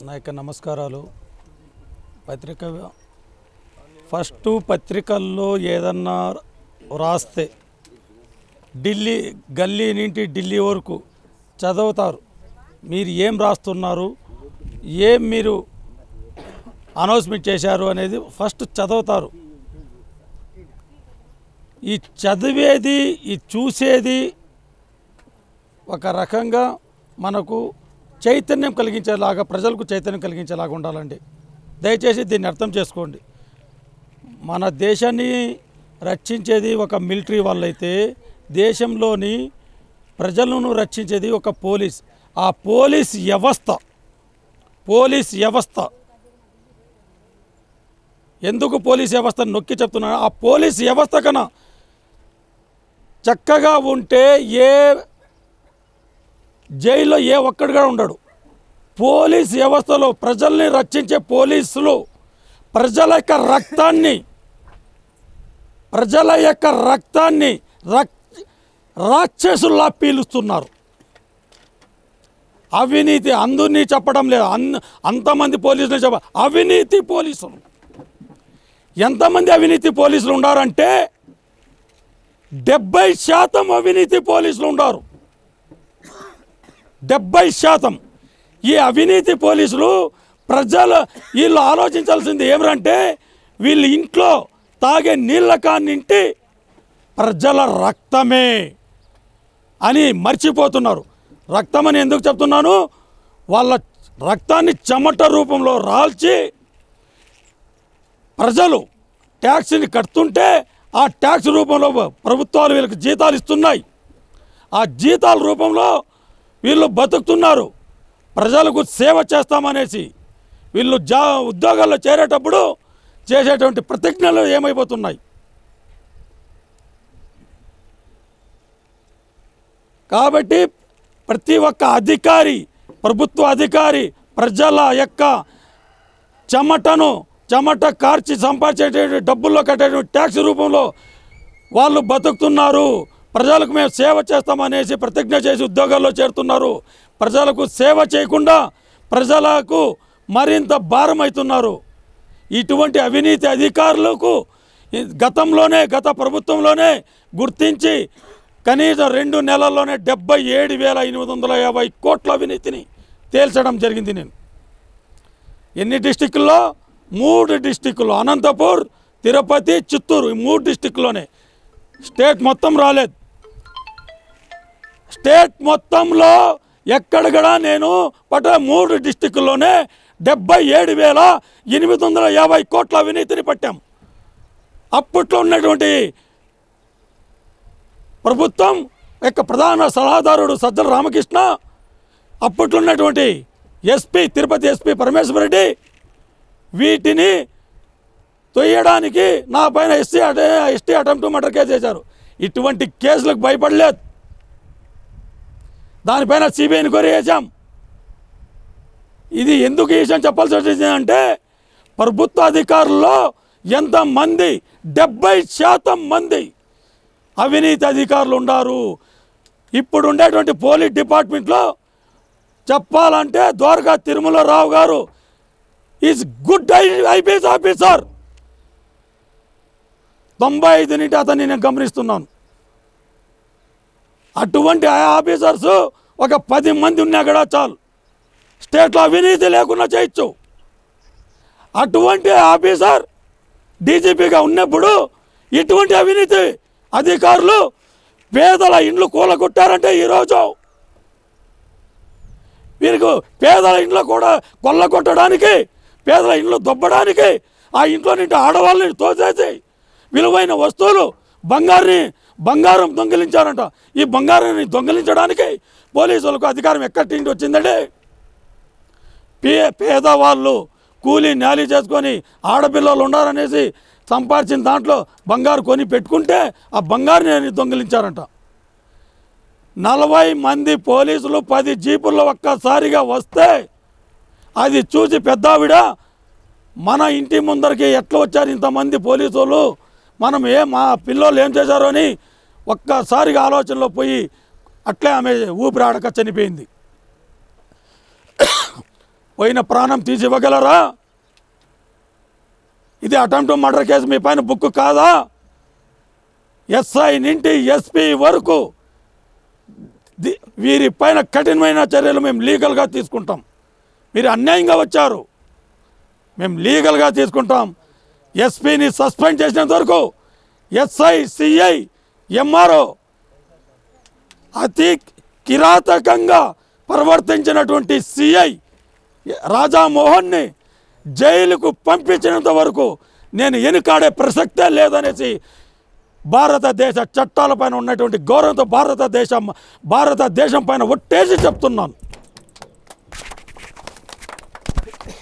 నా యొక్క నమస్కారాలు. పత్రిక ఫస్ట్ పత్రికల్లో ఏదన్నా రాస్తే ఢిల్లీ గల్లీ నుండి ఢిల్లీ వరకు చదువుతారు. మీరు ఏం రాస్తున్నారు, ఏం మీరు అనౌన్స్మెంట్ చేశారు అనేది ఫస్ట్ చదువుతారు. ఈ చదివేది ఈ చూసేది ఒక రకంగా మనకు చైతన్యం కలిగించేలాగా, ప్రజలకు చైతన్యం కలిగించేలాగా ఉండాలండి. దయచేసి దీన్ని అర్థం చేసుకోండి. మన దేశాన్ని రక్షించేది ఒక మిలిటరీ వాళ్ళైతే దేశంలోని ప్రజలను రక్షించేది ఒక పోలీస్. ఆ పోలీస్ వ్యవస్థ ఎందుకు పోలీస్ వ్యవస్థను నొక్కి చెప్తున్నాను, ఆ పోలీస్ వ్యవస్థ కన్నా చక్కగా ఉంటే ఏ జైల్లో ఏ ఒక్కడిగా ఉండడు. పోలీస్ వ్యవస్థలో ప్రజల్ని రక్షించే పోలీసులు ప్రజల యొక్క రక్తాన్ని రాక్షసుల్లా పీలుస్తున్నారు. అవినీతి అందరినీ చెప్పడం లేదు, అంతమంది పోలీసులు చెప్ప అవినీతి పోలీసులు. ఎంతమంది అవినీతి పోలీసులు ఉండారంటే 70% అవినీతి పోలీసులు ఉండారు. 70%. ఈ అవినీతి పోలీసులు వీళ్ళు ఆలోచించాల్సింది ఏమిటంటే వీళ్ళు ఇంట్లో తాగే నీళ్ళ కానింటి ప్రజల రక్తమే అని మర్చిపోతున్నారు. రక్తం అని ఎందుకు చెప్తున్నాను, వాళ్ళ రక్తాన్ని చెమట రూపంలో రాల్చి ప్రజలు ట్యాక్స్ని కడుతుంటే ఆ ట్యాక్స్ రూపంలో ప్రభుత్వాలు వీళ్ళకి జీతాలు ఇస్తున్నాయి. ఆ జీతాల రూపంలో వీళ్ళు బతుకుతున్నారు. ప్రజలకు సేవ చేస్తామనేసి వీళ్ళు ఉద్యోగాల్లో చేరేటప్పుడు చేసేటువంటి ప్రతిజ్ఞలు ఏమైపోతున్నాయి. కాబట్టి ప్రతి ఒక్క అధికారి, ప్రభుత్వ అధికారి ప్రజల యొక్క చెమట కార్చి సంపాదించేటువంటి డబ్బుల్లో కట్టేటువంటి ట్యాక్స్ రూపంలో వాళ్ళు బతుకుతున్నారు. ప్రజలకు మేము సేవ చేస్తామనేసి ప్రతిజ్ఞ చేసి ఉద్యోగాల్లో చేరుతున్నారు. ప్రజలకు సేవ చేయకుండా ప్రజలకు మరింత భారం అవుతున్నారు. ఇటువంటి అవినీతి అధికారులకు గత ప్రభుత్వంలోనే గుర్తించి కనీసం 2 నెలల్లోనే 77,850 కోట్ల అవినీతిని తేల్చడం జరిగింది. నేను ఎన్ని డిస్టిక్ల్లో? 3 డిస్టిక్లు, అనంతపూర్, తిరుపతి, చిత్తూరు, ఈ 3 డిస్టిక్లోనే. స్టేట్ మొత్తం రాలేదు. స్టేట్ మొత్తంలో ఎక్కడ కూడా నేను 3 డిస్టిక్ల్లోనే 77,850 కోట్ల అవినీతిని పట్టాం. అప్పట్లో ఉన్నటువంటి ప్రభుత్వం యొక్క ప్రధాన సలహాదారుడు సజ్జల రామకృష్ణ, అప్పట్లో ఉన్నటువంటి తిరుపతి ఎస్పీ పరమేశ్వర రెడ్డి వీటిని తొయ్యడానికి నా పైన ఎస్టీ అటెంప్ట్ మర్డర్ కేసు చేశారు. ఇటువంటి కేసులకు భయపడలేదు. దానిపైన సిబిఐ ఎంక్వైరీ చేశాం. ఇది ఎందుకు ఈ విషయం చెప్పాల్సి వచ్చింది అంటే ప్రభుత్వ అధికారుల్లో ఎంతమంది 70% మంది అవినీతి అధికారులు ఉన్నారు. ఇప్పుడు ఉండేటువంటి పోలీస్ డిపార్ట్మెంట్లో చెప్పాలంటే ద్వారకా తిరుమలరావు గారు ఈజ్ గుడ్ ఐపీఎస్ ఆఫీసర్. 95 నుండి అతన్ని నేను గమనిస్తున్నాను. అటువంటి ఆఫీసర్స్ ఒక 10 మంది ఉన్నా కూడా చాలు, స్టేట్లో అవినీతి లేకుండా చేయొచ్చు. అటువంటి ఆఫీసర్ డీజీపీగా ఉన్నప్పుడు ఇటువంటి అవినీతి అధికారులు పేదల ఇండ్లు కూలగొట్టారంటే ఈరోజు వీరికి పేదల ఇండ్లు కూడా కొల్లగొట్టడానికి, పేదల ఇండ్లు దొబ్బడానికి, ఆ ఇంట్లో నుండి ఆడవాళ్ళని తోసేసి విలువైన వస్తువులు బంగారం దొంగిలించారంట. ఈ బంగారాన్ని దొంగిలించడానికి పోలీసులకు అధికారం ఎక్కడి నుండి వచ్చిందంటే పేదవాళ్ళు కూలీ నేలి చేసుకొని ఆడపిల్లలు ఉండాలనేసి సంపాదించిన దాంట్లో బంగారు కొని పెట్టుకుంటే ఆ బంగారుని దొంగిలించారంట. 40 మంది పోలీసులు 10 జీపుల్లో ఒక్కసారిగా వస్తే అది చూసి పెద్దావిడ మన ఇంటి ముందరికి ఎట్లా వచ్చారు ఇంతమంది పోలీసులు, మనం మా పిల్లలు ఏం చేశారో అని ఒక్కసారిగా ఆలోచనలో పోయి అట్లే ఆమె ఊపిరాడక చనిపోయింది. పోయిన ప్రాణం తీసి ఇవ్వగలరా? ఇది అటెంప్ట్ మర్డర్ కేసు మీ పైన బుక్ కాదా? ఎస్ఐ నుండి ఎస్పీ వరకు వీరి పైన కఠినమైన చర్యలు మేము లీగల్గా తీసుకుంటాం. మీరు అన్యాయంగా వచ్చారు, మేము లీగల్గా తీసుకుంటాం. ఎస్పీని సస్పెండ్ చేసినంత వరకు ఎస్ఐ, సిఐ, ఎంఆర్ఓ అతి కిరాతకంగా ప్రవర్తించినటువంటి సిఐ రాజామోహన్ని జైలుకు పంపించినంత వరకు నేను వెనుకాడే ప్రసక్తే లేదనేసి భారతదేశ చట్టాలపైన ఉన్నటువంటి గౌరవంతో భారతదేశం పైన ఒట్టేసి చెప్తున్నాను.